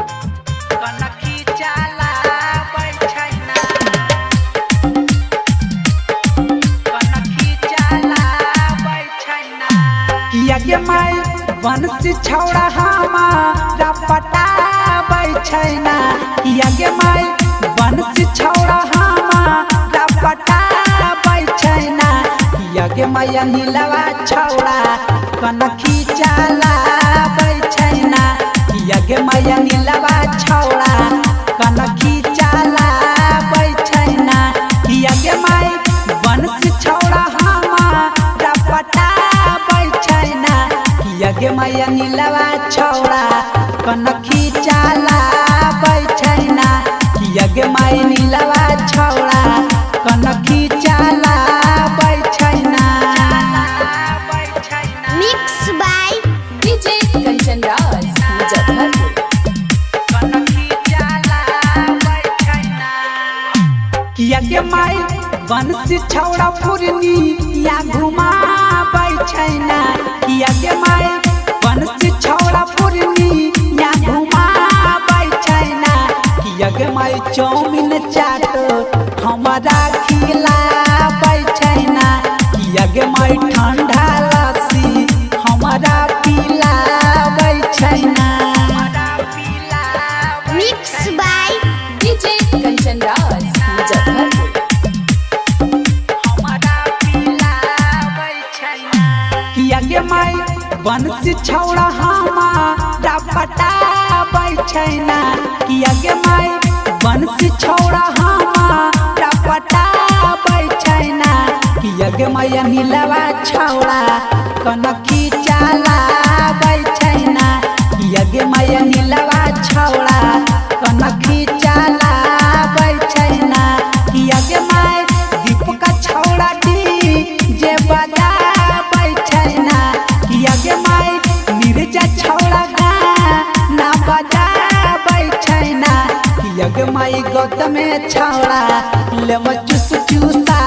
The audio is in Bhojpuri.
कनखी चाला बैठैना कनखी चाला बैठैना किया के माई बंसी छौड़ा हमारा पटा बैठैना किया के माई बंसी छौड़ा हमारा पटा बैठैना किया के मैया नीलवा छौड़ा कनखी चाला बैठैना किया के मैया नीलवा छौड़ा कनखी चाला बैठैना किया के माई बंसी छौड़ा हमारा पटा बैठैना किया के मैया नीलवा छौड़ा कनखी चाला बैठैना किया के माई नीलवा छौड़ा कनखी चाला बैठैना mix by DJ Kanchan Raj Muzaffarpur. कनखी चाला बैठैना किया के माई बंसी छौड़ा पुरनी या घुमा बैठैना किया के माई बंसी छौड़ा पुरनी या घुमा बैठैना किया के माई चौमिन चाट हमारा खिला बैठैना किया के माई ठंडा लस्सी हमारा पिला बैठैना mix by DJ Kanchan Raj Muzaffarpur. किया के माई बंसी छौड़ा हमारा पटा बैठैना किया के माई बंसी छौड़ा हमारा पटा बैठैना किया के मैया नीलवा छौड़ा कनखी चाला बैठैना किया के मैया नीलवा छौड़ा कनखी चाला बैठैना किया के माई दीपका छौड़ा जे बजा बैठैना किया के माई मिर्जा छौड़ा गाना बजा बैठैना किया के माई गौतम छौड़ा ले चूस चूसा